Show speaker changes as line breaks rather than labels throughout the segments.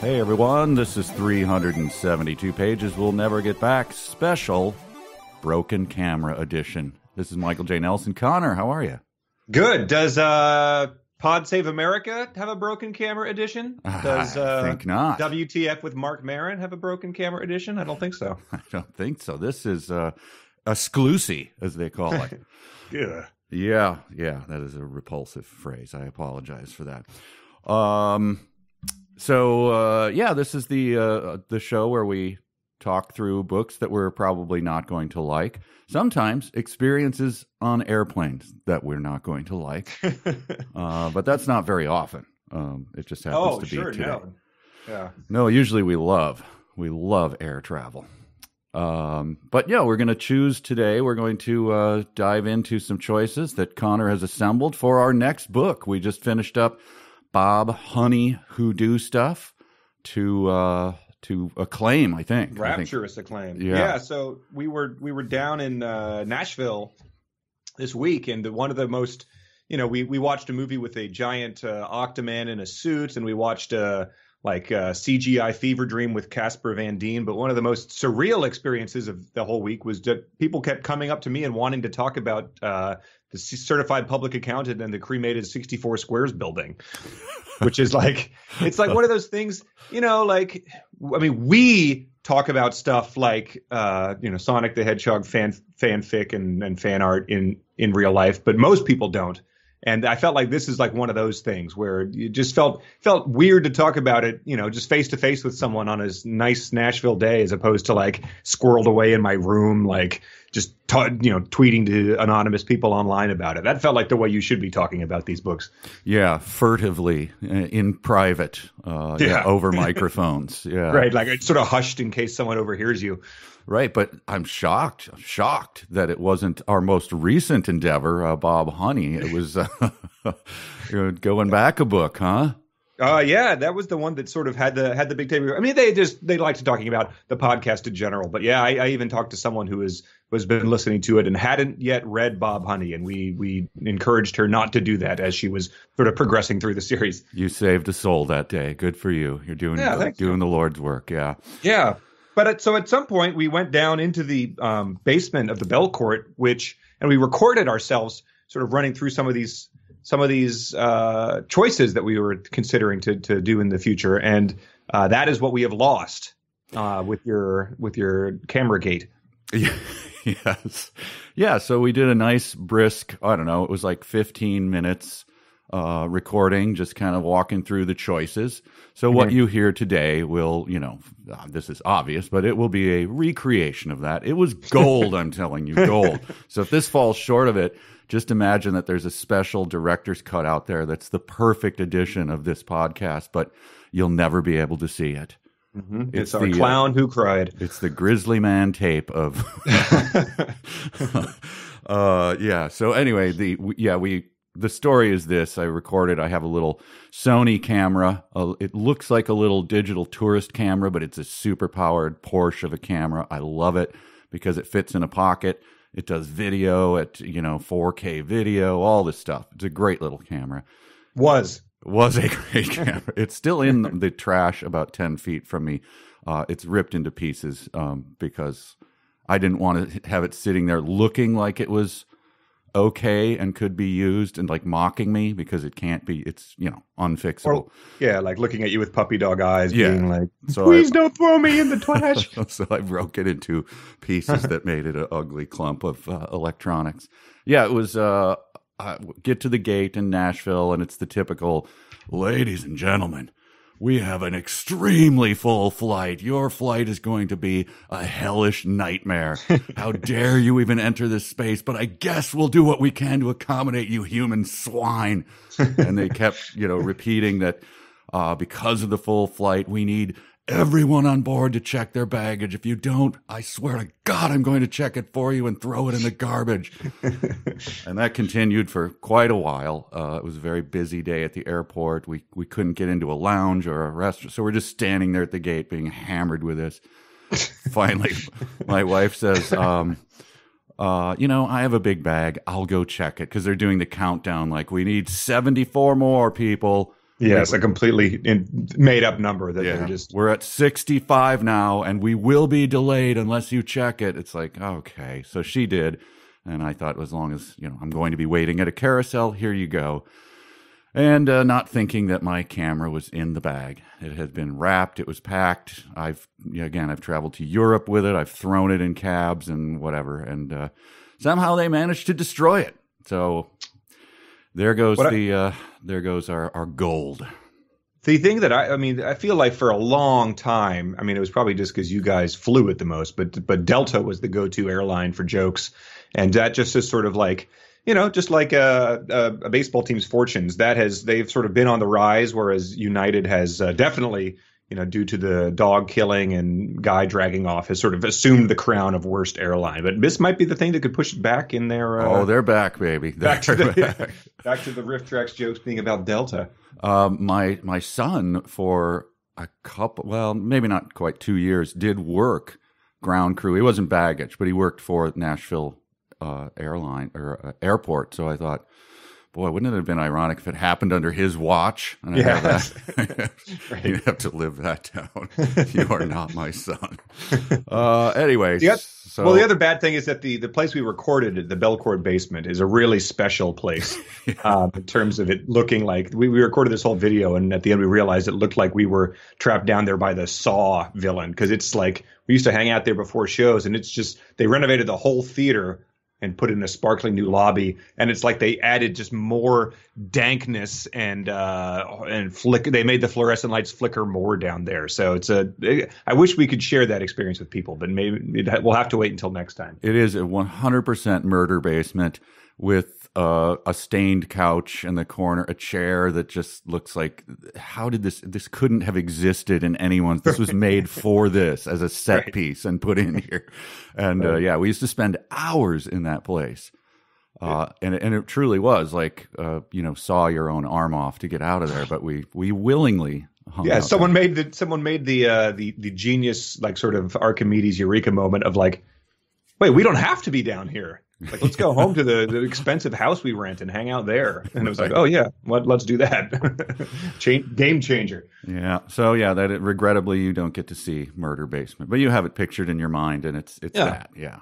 Hey everyone, this is 372 Pages We'll Never Get Back, special Broken Camera Edition. This is Michael J. Nelson. Connor, how are you?
Good. Does Pod Save America have a Broken Camera Edition? Does
I think not.
WTF with Mark Maron have a Broken Camera Edition? I don't think so.
I don't think so. This is a sclusy, as they call it.
Yeah.
Yeah, that is a repulsive phrase. I apologize for that. This is the show where we talk through books that we're probably not going to like. Sometimes experiences on airplanes that we're not going to like. But that's not very often. It just happens to be today.
No. Yeah.
No, usually we love air travel. But yeah, we're going to choose today. We're going to dive into some choices that Connor has assembled for our next book. We just finished up Bob Honey Who Do Stuff to acclaim, I think.
Rapturous acclaim.
Yeah.
So we were down in Nashville this week, and one of the most, we watched a movie with a giant Octoman in a suit, and we watched CGI fever dream with Casper Van Dien. But one of the most surreal experiences of the whole week was that people kept coming up to me and wanting to talk about the certified public accountant and the cremated 64 Squares building, which is it's like one of those things, we talk about stuff like, Sonic the Hedgehog fanfic and fan art in real life, but most people don't. And I felt like this is like one of those things where it just felt weird to talk about it, just face to face with someone on a nice Nashville day, as opposed to squirreled away in my room, tweeting to anonymous people online about it. That felt like the way you should be talking about these books.
Yeah, furtively in private, over microphones. Yeah,
right. Like it's sort of hushed in case someone overhears you.
Right, but I'm shocked that it wasn't our most recent endeavor, Bob Honey. It was going back a book, huh?
Yeah, that was the one that sort of had the big takeaway. I mean, they liked talking about the podcast in general, but yeah, I even talked to someone who has been listening to it and hadn't yet read Bob Honey, and we encouraged her not to do that as she was sort of progressing through the series.
You saved a soul that day. Good for you. You're doing the Lord's work. Yeah.
Yeah. But at some point, we went down into the basement of the Bell Court, and we recorded ourselves sort of running through some of these choices that we were considering to do in the future, and that is what we have lost with your camera gate.
Yes, yeah. So we did a nice brisk. I don't know. It was like 15 minutes recording, just kind of walking through the choices. So what you hear today will, this is obvious, but it will be a recreation of that. It was gold, I'm telling you, gold. So if this falls short of it, just imagine that there's a special director's cut out there that's the perfect edition of this podcast, but you'll never be able to see it.
Mm-hmm. It's our clown who cried.
It's the Grizzly Man tape of... yeah. So anyway, the story is this. I have a little Sony camera. It looks like a little digital tourist camera, but it's a super powered Porsche of a camera. I love it because it fits in a pocket. It does video at, 4K video, all this stuff. It's a great little camera.
Was
a great camera. It's still in the trash about 10 feet from me. It's ripped into pieces because I didn't want to have it sitting there looking like it was okay and could be used and mocking me, because it can't be. It's unfixable.
Or, like looking at you with puppy dog eyes, being like,
please
don't throw me in the trash.
So I broke it into pieces that made it an ugly clump of electronics. Yeah, it was get to the gate in Nashville, and it's the typical, ladies and gentlemen, we have an extremely full flight. Your flight is going to be a hellish nightmare. How dare you even enter this space? But I guess we'll do what we can to accommodate you human swine. And they kept, repeating that because of the full flight, we need everyone on board to check their baggage. If you don't, I swear to God, I'm going to check it for you and throw it in the garbage. And that continued for quite a while. It was a very busy day at the airport. We couldn't get into a lounge or a restaurant, so we're just standing there at the gate being hammered with this. Finally, my wife says, I have a big bag. I'll go check it, because they're doing the countdown. We need 74 more people.
Yes, a completely made up number that
Yeah,
they're just.
we're at 65 now, and we will be delayed unless you check it. It's like, okay. So she did, and I thought, as long as I'm going to be waiting at a carousel, here you go. And not thinking that my camera was in the bag. It had been wrapped. It was packed. I've traveled to Europe with it. I've thrown it in cabs and whatever, and somehow they managed to destroy it. So there goes there goes our gold.
The thing that I feel like for a long time, it was probably just because you guys flew it the most, but Delta was the go-to airline for jokes, and that just is sort of like, just like a baseball team's fortunes, they've sort of been on the rise, whereas United has definitely, due to the dog killing and guy dragging off, has sort of assumed the crown of worst airline. But this might be the thing that could push it back in their.
They're back, baby.
Back to the Riff Tracks jokes being about Delta.
My son, for a couple, well, maybe not quite 2 years, did work ground crew. He wasn't baggage, but he worked for Nashville airline or airport. So I thought, boy, wouldn't it have been ironic if it happened under his watch? And
Right.
You'd have to live that down. You are not my son. Anyway.
Well, the other bad thing is that the place we recorded at the Belcourt basement is a really special place in terms of it looking like we recorded this whole video, and at the end we realized it looked like we were trapped down there by the Saw villain, because it's like we used to hang out there before shows, and it's just they renovated the whole theater and put in a sparkling new lobby, and it's like they added just more dankness and flicker. They made the fluorescent lights flicker more down there. So I wish we could share that experience with people, but maybe we'll have to wait until next time.
It is a 100% murder basement with a stained couch in the corner, a chair that just looks like, how did this couldn't have existed in anyone's, this was made for this as a set piece and put in here. And we used to spend hours in that place. And it truly was like, saw your own arm off to get out of there, but we willingly hung out
someone
there.
made the genius, like, sort of Archimedes eureka moment of like, wait, we don't have to be down here. Like, let's go home to the expensive house we rent and hang out there. And it was like, oh yeah, let's do that. Game changer.
Yeah. So regrettably you don't get to see Murder Basement, but you have it pictured in your mind, and it's that. Yeah.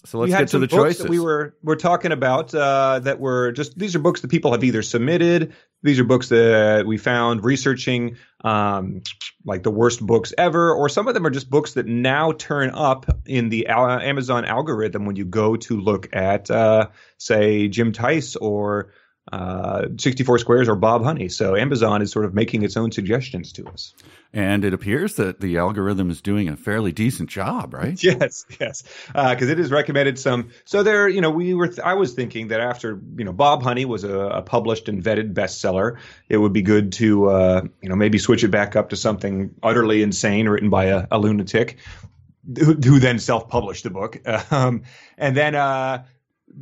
So let's get to the choices.
We're talking about that were just, these are books that people have either submitted. These are books that we found researching, like the worst books ever, or some of them are just books that now turn up in the Amazon algorithm when you go to look at, say, Jim Tice or 64 Squares or Bob Honey. So Amazon is sort of making its own suggestions to us.
And it appears that the algorithm is doing a fairly decent job, right?
Yes. Because it has recommended some. So there, I was thinking that after, Bob Honey was a published and vetted bestseller, it would be good to, maybe switch it back up to something utterly insane written by a lunatic who then self-published the book. And then,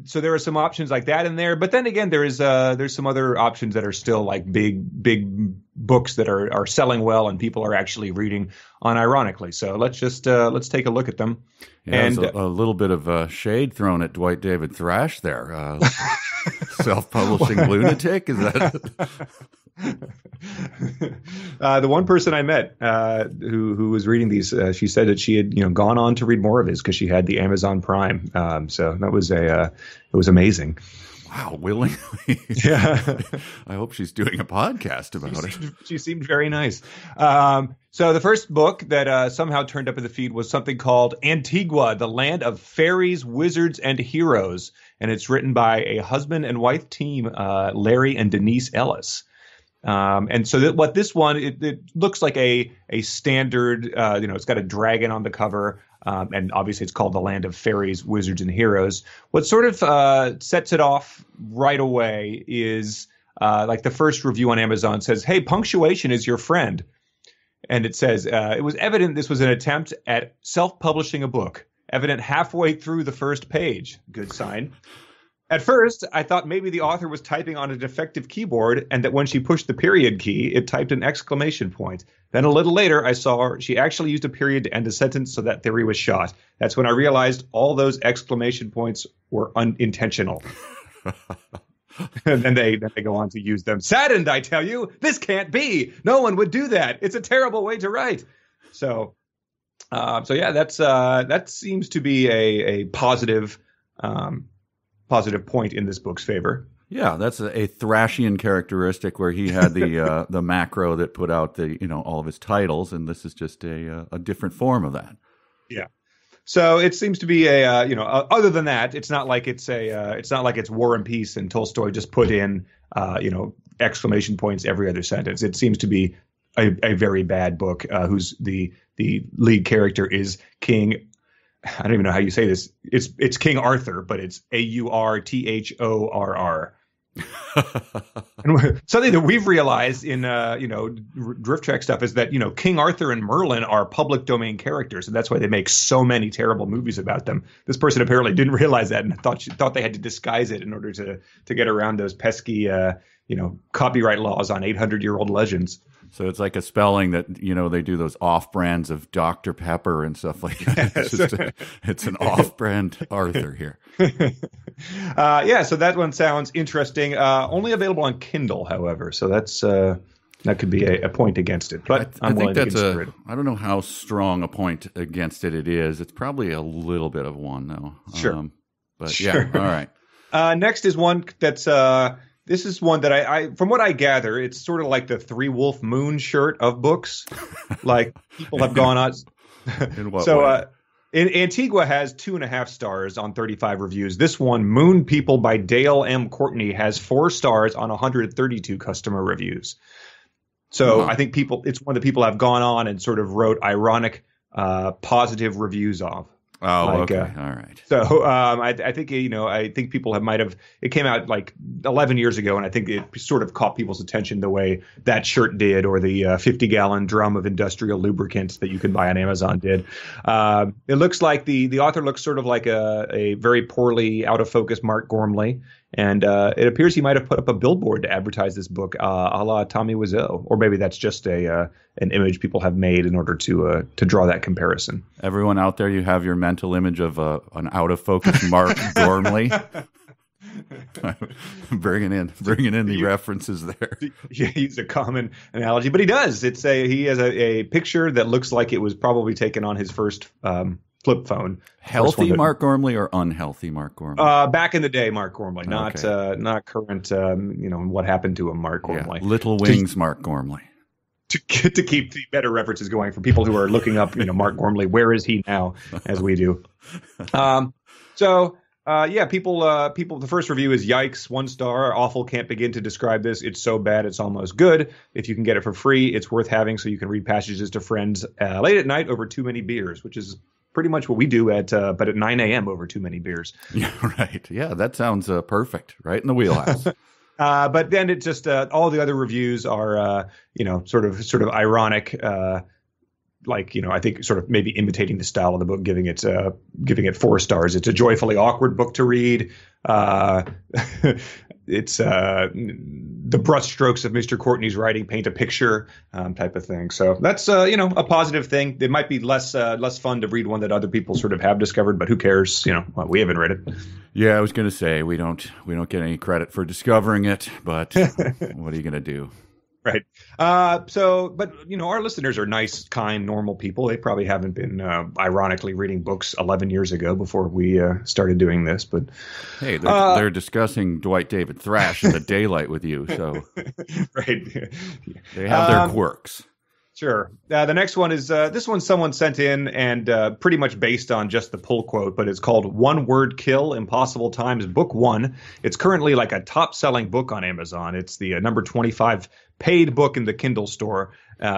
so there are some options like that in there, but then again, there's some other options that are still like big books that are selling well and people are actually reading unironically. So let's take a look at them.
Yeah, and a little bit of shade thrown at Dwight David Thrash there. Self-publishing lunatic, is that?
The one person I met who was reading these, she said that she had gone on to read more of his because she had the Amazon Prime. So that was it was amazing.
Wow, willingly.
Yeah.
I hope she's doing a podcast about it.
She seemed very nice. So the first book that somehow turned up in the feed was something called Antigua, the Land of Fairies, Wizards, and Heroes. And it's written by a husband and wife team, Larry and Denise Ellis. And so what this one, it looks like a standard, it's got a dragon on the cover. And obviously it's called The Land of Fairies, Wizards, and Heroes. What sort of sets it off right away is like the first review on Amazon says, hey, punctuation is your friend. And it says, it was evident this was an attempt at self-publishing a book, evident halfway through the first page. Good sign. At first, I thought maybe the author was typing on a defective keyboard and that when she pushed the period key, it typed an exclamation point. Then a little later, I saw she actually used a period to end a sentence, so that theory was shot. That's when I realized all those exclamation points were unintentional. And then they go on to use them. Saddened, I tell you, this can't be. No one would do that. It's a terrible way to write. So yeah, that seems to be a positive point in this book's favor.
Yeah, that's a Thrashian characteristic where he had the the macro that put out all of his titles, and this is just a different form of that.
Yeah. So it seems to be other than that, it's not like it's War and Peace and Tolstoy just put in exclamation points every other sentence. It seems to be a very bad book whose the lead character is King. I don't even know how you say this. It's King Arthur, but it's Aurthorr. And something that we've realized in Drift Track stuff is that King Arthur and Merlin are public domain characters, and that's why they make so many terrible movies about them. This person apparently didn't realize that and thought they had to disguise it in order to get around those pesky copyright laws on 800-year-old legends.
So it's like a spelling that, they do those off-brands of Dr. Pepper and stuff like that. It's an off-brand Arthur here.
So that one sounds interesting. Only available on Kindle, however. So that could be a point against it. But I think that's
I don't know how strong a point against it is. It's probably a little bit of one, though.
Sure.
Yeah, all right.
Next is one that's... This is one that I from what I gather, it's sort of like the Three Wolf Moon shirt of books. Like people have gone on.
In what way?
Antigua has 2.5 stars on 35 reviews. This one, Moon People by Dale M. Courtney, has 4 stars on 132 customer reviews. So I think it's one that people have gone on and sort of wrote ironic, positive reviews of.
Oh, okay. All right.
So I think I think people might have. It came out like 11 years ago, and I think it sort of caught people's attention the way that shirt did, or the 50-gallon drum of industrial lubricant that you can buy on Amazon did. It looks like the author looks sort of like a very poorly out of focus Mark Gormley, and it appears he might have put up a billboard to advertise this book, a la Tommy Wiseau, or maybe that's just an image people have made in order to draw that comparison.
Everyone out there, you have your mental image of an out of focus Mark Gormley. bringing in the references there.
Yeah, he's a common analogy, but he does. He has a picture that looks like it was probably taken on his first flip phone.
Healthy Mark Gormley or unhealthy Mark Gormley?
Back in the day, Mark Gormley, not current. What happened to him, Mark Gormley?
Yeah, Little Wings, Mark Gormley.
To keep the better references going for people who are looking up, Mark Gormley, where is he now, as we do. People. The first review is yikes, 1 star, awful, can't begin to describe this. It's so bad, it's almost good. If you can get it for free, it's worth having so you can read passages to friends late at night over too many beers, which is pretty much what we do but at 9 a.m. over too many beers. Yeah,
right. Yeah, that sounds perfect. Right in the wheelhouse.
But then it just all the other reviews are sort of ironic, I think sort of maybe imitating the style of the book, giving it 4 stars. It's a joyfully awkward book to read. It's the brushstrokes of Mr. Courtney's writing paint a picture, type of thing. So that's a positive thing. It might be less fun to read one that other people sort of have discovered, but who cares? We haven't read it.
Yeah, I was going to say we don't get any credit for discovering it, but what are you going to do?
Right. But our listeners are nice, kind, normal people. They probably haven't been ironically reading books 11 years ago before we started doing this. But
hey, they're discussing Dwight David Thrash in the daylight with you, so
right.
They have their quirks.
Sure. The next one is this one someone sent in and pretty much based on just the pull quote, but it's called One Word Kill, Impossible Times, Book 1. It's currently like a top-selling book on Amazon. It's the number 25 paid book in the Kindle store.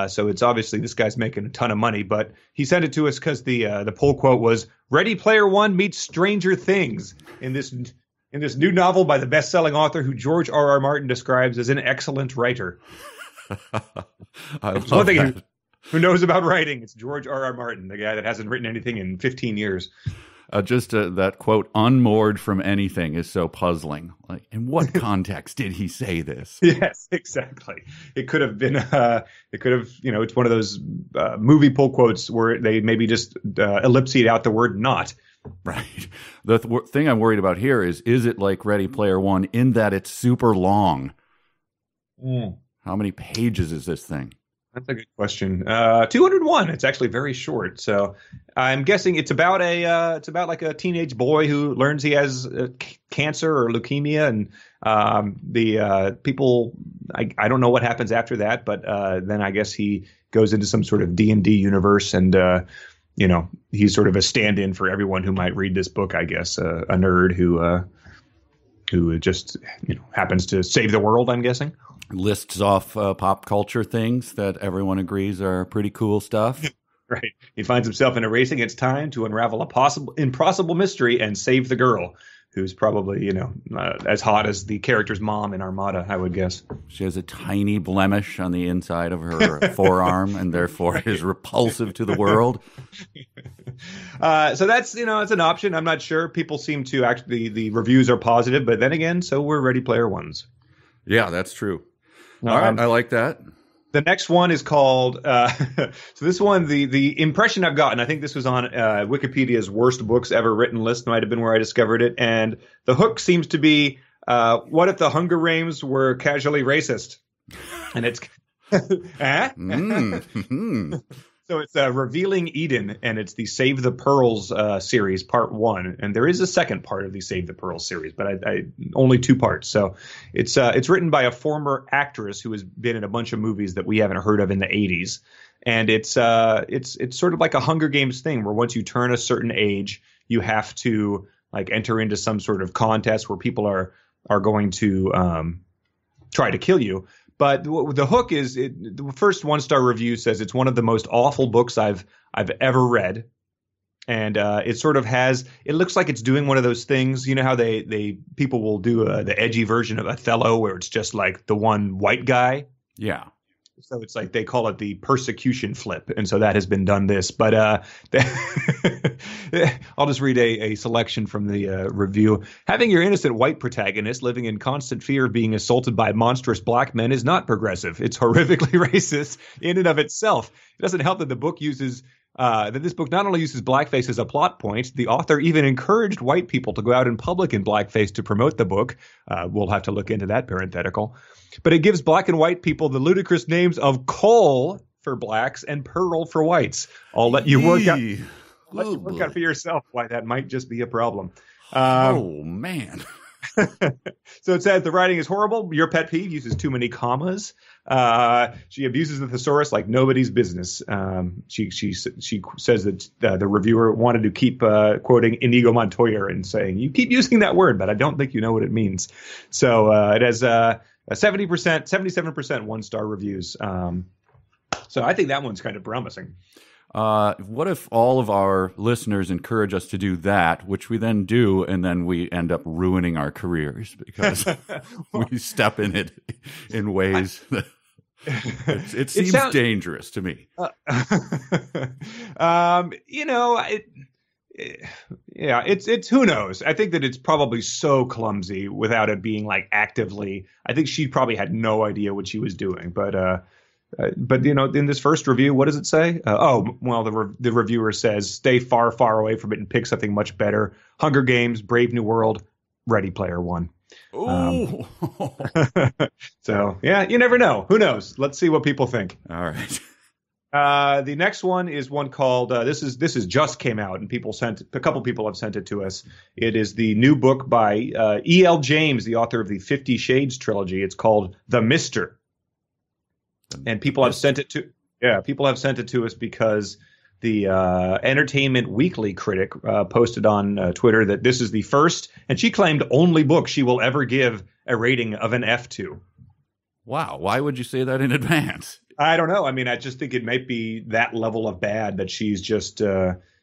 So it's obviously this guy's making a ton of money, but he sent it to us because the pull quote was Ready Player One meets Stranger Things in this new novel by the best-selling author who George R.R. Martin describes as an excellent writer. One thing who knows about writing, it's George R.R. Martin, the guy that hasn't written anything in 15 years.
That quote, unmoored from anything, is so puzzling. Like, in what context did he say this?
Yes, exactly. It could have been, it's one of those movie pull quotes where they maybe just ellipsed out the word not.
Right. The thing I'm worried about here is it like Ready Player One in that it's super long? How many pages is this thing?
That's a good question. 201. It's actually very short. So I'm guessing it's about like a teenage boy who learns he has cancer or leukemia, and the people. I don't know what happens after that, but then I guess he goes into some sort of D&D universe, and he's sort of a stand-in for everyone who might read this book. I guess a nerd who just happens to save the world, I'm guessing.
Lists off pop culture things that everyone agrees are pretty cool stuff.
Right. He finds himself in a race against time to unravel a impossible mystery and save the girl, who's probably, as hot as the character's mom in Armada, I would guess.
She has a tiny blemish on the inside of her forearm, and therefore is repulsive to the world.
So that's, it's an option. I'm not sure. People seem to actually, the reviews are positive, but then again, so we're Ready Player Ones.
Yeah, that's true. All right, I like that.
The next one is called, so this one, the impression I've gotten, I think this was on Wikipedia's worst books ever written list, might have been where I discovered it. And the hook seems to be, what if the Hunger Games were casually racist? And it's, So it's Revealing Eden, and it's the Save the Pearls series, part 1. And there is a second part of the Save the Pearls series, but I only 2 parts. So it's written by a former actress who has been in a bunch of movies that we haven't heard of in the 80s. And it's sort of like a Hunger Games thing, where once you turn a certain age, you have to like enter into some sort of contest where people are going to try to kill you. But the hook is the first 1-star review says it's one of the most awful books I've ever read. And it sort of it looks like it's doing one of those things. You know how people will do the edgy version of Othello where it's just like the one white guy.
Yeah.
So it's like they call it the persecution flip. And so that has been done this. But I'll just read a selection from the review. Having your innocent white protagonist living in constant fear of being assaulted by monstrous black men is not progressive. It's horrifically racist in and of itself. It doesn't help that the book uses that this book not only uses blackface as a plot point, the author even encouraged white people to go out in public in blackface to promote the book. We'll have to look into that parenthetical. But it gives black and white people the ludicrous names of Coal for blacks and Pearl for whites. I'll let you work out for yourself why that might just be a problem.
Oh, man.
So it says the writing is horrible. Your pet peeve uses too many commas. She abuses the thesaurus like nobody's business. She says that the reviewer wanted to keep quoting Inigo Montoya and saying, you keep using that word, but I don't think you know what it means. So it has 70%, 77% 1-star reviews. So I think that one's kind of promising.
What if all of our listeners encourage us to do that, which we then do, and then we end up ruining our careers because we step in it in ways that it seems dangerous to me.
It's who knows? I think that it's probably so clumsy without it being like actively. I think she probably had no idea what she was doing, but in this first review, what does it say? The reviewer says, stay far, far away from it and pick something much better. Hunger Games, Brave New World, Ready Player One.
Oh.
So, yeah, you never know. Who knows? Let's see what people think.
All right.
The next one is one called, this is just came out, and a couple people have sent it to us. It is the new book by E.L. James, the author of the 50 Shades trilogy. It's called The Mister. And people have sent it to us because the Entertainment Weekly critic posted on Twitter that this is the first, and she claimed only book she will ever give a rating of an F to.
Wow. Why would you say that in advance?
I don't know. I mean, I just think it might be that level of bad that she's just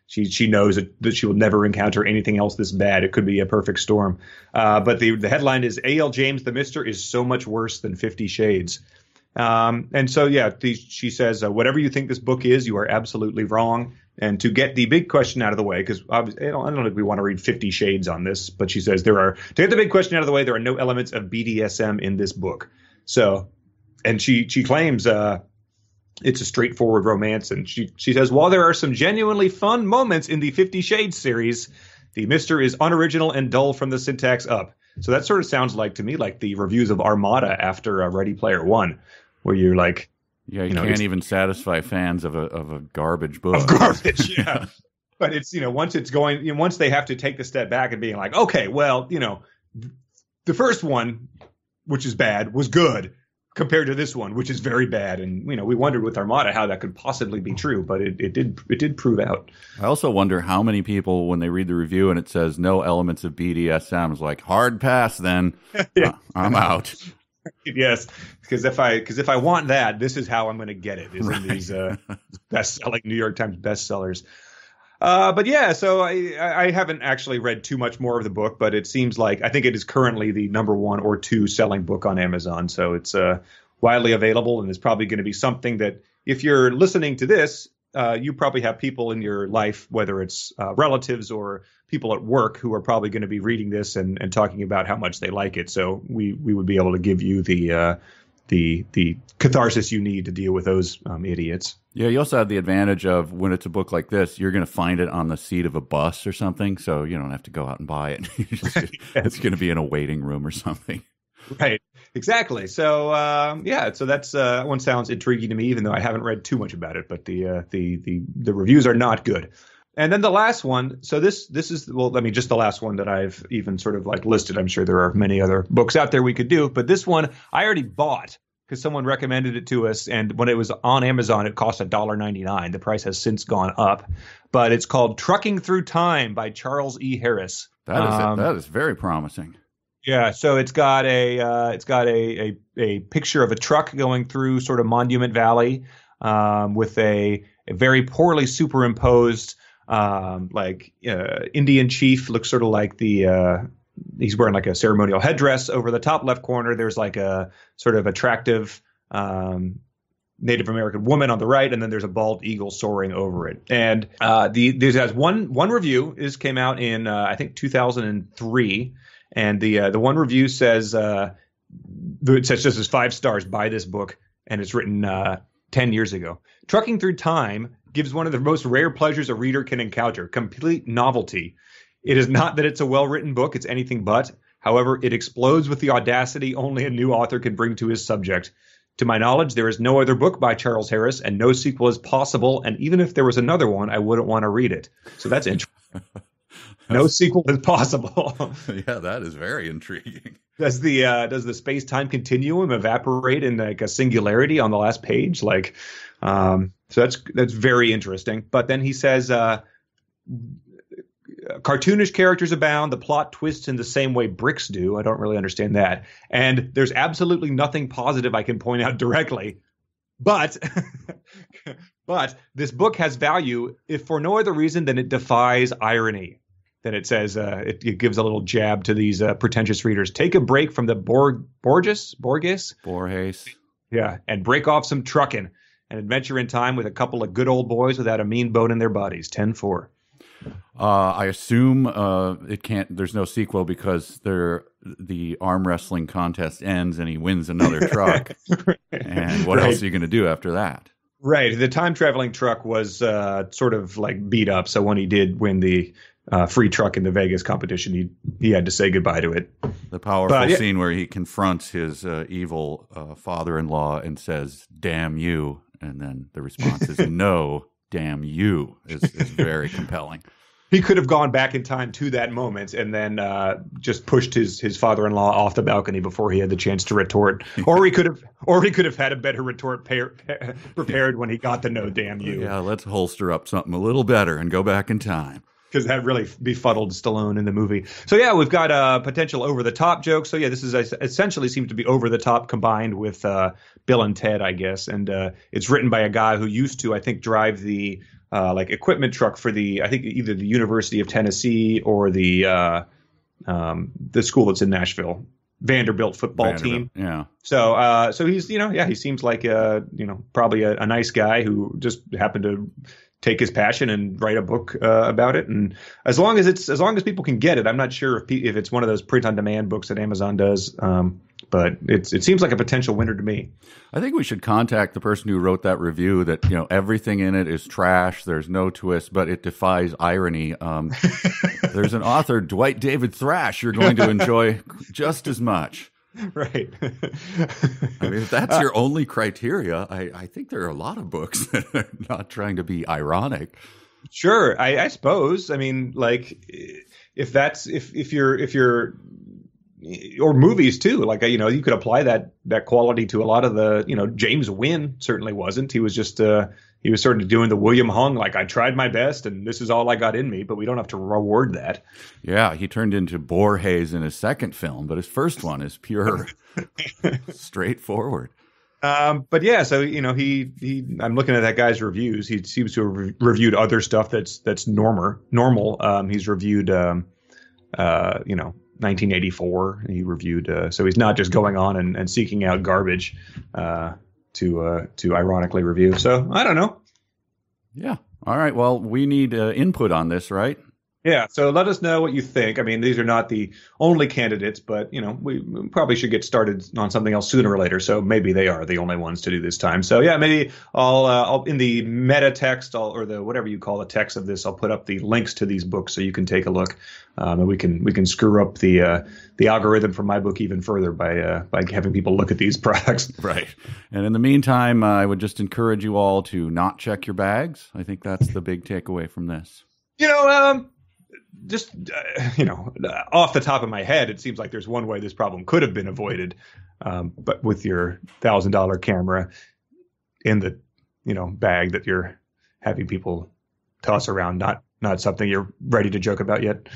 she knows that she will never encounter anything else this bad. It could be a perfect storm. But the headline is A.L. James, The Mister is so much worse than 50 Shades. And so, she says, whatever you think this book is, you are absolutely wrong. And to get the big question out of the way, because I don't think we want to read 50 Shades on this, but she says to get the big question out of the way, there are no elements of BDSM in this book. So, and she claims it's a straightforward romance. And she says, while there are some genuinely fun moments in the 50 Shades series, The Mister is unoriginal and dull from the syntax up. So that sort of sounds like to me like the reviews of Armada after Ready Player One, where you're like,
yeah, you can't even satisfy fans of a garbage book.
Of garbage, yeah. But it's, once it's going, once they have to take the step back and being like, okay, well, the first one, which is bad, was good compared to this one, which is very bad. And, we wondered with Armada how that could possibly be true, but it did prove out.
I also wonder how many people, when they read the review and it says no elements of BDSM, is like, hard pass then. Yeah. I'm out.
Yes, because if I want that, this is how I'm going to get it. Is in these best-selling New York Times bestsellers. But yeah, so I haven't actually read too much more of the book, but it seems like I think it is currently the number 1 or 2 selling book on Amazon. So it's widely available, and it's probably going to be something that if you're listening to this, you probably have people in your life, whether it's relatives or people at work, who are probably going to be reading this and talking about how much they like it. So we would be able to give you the catharsis you need to deal with those idiots.
Yeah, you also have the advantage of when it's a book like this, you're going to find it on the seat of a bus or something, so you don't have to go out and buy it. It's going to be in a waiting room or something.
Right, exactly. So so that's that one sounds intriguing to me, even though I haven't read too much about it. But the reviews are not good. And then the last one. So this is just the last one that I've even sort of like listed. I'm sure there are many other books out there we could do, but this one I already bought because someone recommended it to us, and when it was on Amazon, it cost $1.99. The price has since gone up, but it's called Trucking Through Time by Charles E. Harris.
That is very promising.
Yeah, so it's got a picture of a truck going through sort of Monument Valley with a very poorly superimposed Indian chief. Looks sort of like he's wearing like a ceremonial headdress. Over the top left corner, there's like a sort of attractive Native American woman on the right, and then there's a bald eagle soaring over it. And there's one review came out in I think 2003, and the one review says it says just as 5 stars, buy this book, and it's written 10 years ago. Trucking Through Time gives one of the most rare pleasures a reader can encounter: complete novelty. It is not that it's a well-written book, it's anything but. However, it explodes with the audacity only a new author can bring to his subject. To my knowledge, there is no other book by Charles Harris, and no sequel is possible, and even if there was another one, I wouldn't want to read it. So that's interesting. No sequel is possible.
Yeah, that is very intriguing.
Does the space-time continuum evaporate in like a singularity on the last page? So that's very interesting. But then he says, cartoonish characters abound. The plot twists in the same way bricks do. I don't really understand that. And there's absolutely nothing positive I can point out directly. But this book has value if for no other reason than it defies irony. Then it says it gives a little jab to these pretentious readers. Take a break from the Borges. Yeah, and break off some trucking and adventure in time with a couple of good old boys without a mean bone in their bodies. 10-4.
I assume it can't. There's no sequel because the arm wrestling contest ends and he wins another truck. And what else are you going to do after that?
Right. The time traveling truck was sort of like beat up. So when he did win the free truck in the Vegas competition, he had to say goodbye to it.
The powerful scene where he confronts his evil father-in-law and says, "Damn you," and then the response is "No, damn you," is very compelling.
He could have gone back in time to that moment and then just pushed his father-in-law off the balcony before he had the chance to retort, or he could have had a better retort prepared when he got the "No, damn you."
Yeah, let's holster up something a little better and go back in time.
Because that really befuddled Stallone in the movie. So yeah, we've got potential over-the-top jokes. So yeah, this is essentially seems to be over-the-top combined with Bill and Ted, I guess. And it's written by a guy who used to, I think, drive the equipment truck for I think either the University of Tennessee or the school that's in Nashville, Vanderbilt football team.
Yeah.
So he's he seems like probably a nice guy who just happened to take his passion and write a book about it. And as long as people can get it, I'm not sure if it's one of those print on demand books that Amazon does. But it seems like a potential winner to me.
I think we should contact the person who wrote that review that, everything in it is trash. There's no twist, but it defies irony. there's an author, Dwight David Thrash, you're going to enjoy just as much.
Right.
I mean, if that's your only criteria, I think there are a lot of books that are not trying to be ironic.
Sure. I suppose. I mean, like, if you're or movies too, like, you know, you could apply that quality to a lot of the, you know, James Wynn certainly wasn't. He was just, he was sort of doing the William Hung, like, I tried my best and this is all I got in me, but we don't have to reward that.
Yeah, he turned into Borges in his second film, but his first one is pure, straightforward.
But yeah, so, you know, I'm looking at that guy's reviews. He seems to have reviewed other stuff that's normal. He's reviewed, you know, 1984. He reviewed, so he's not just going on and seeking out garbage, to ironically review. So I don't know.
Yeah. All right. Well, we need input on this, right?
Yeah. So let us know what you think. I mean, these are not the only candidates, but, you know, we probably should get started on something else sooner or later. So maybe they are the only ones to do this time. So yeah, maybe I'll in the meta text or the whatever you call the text of this, I'll put up the links to these books so you can take a look. And we can screw up the algorithm for my book even further by having people look at these products.
Right. And in the meantime, I would just encourage you all to not check your bags. I think that's the big takeaway from this.
You know, just, you know, off the top of my head, it seems like there's one way this problem could have been avoided. But with your $1,000 camera in the, you know, bag that you're having people toss around, not something you're ready to joke about yet.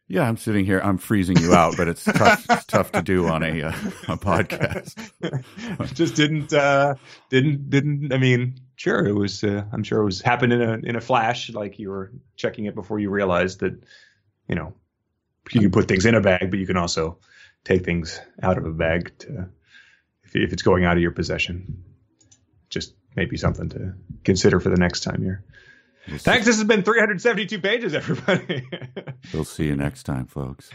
Yeah, I'm sitting here. I'm freezing you out, but it's tough to do on a podcast.
Just didn't. I mean, sure, it was. I'm sure it was happened in a flash. Like you were checking it before you realized that, you know, you can put things in a bag, but you can also take things out of a bag if it's going out of your possession. Just maybe something to consider for the next time you're. Thanks. This has been 372 pages, everybody.
We'll see you next time, folks.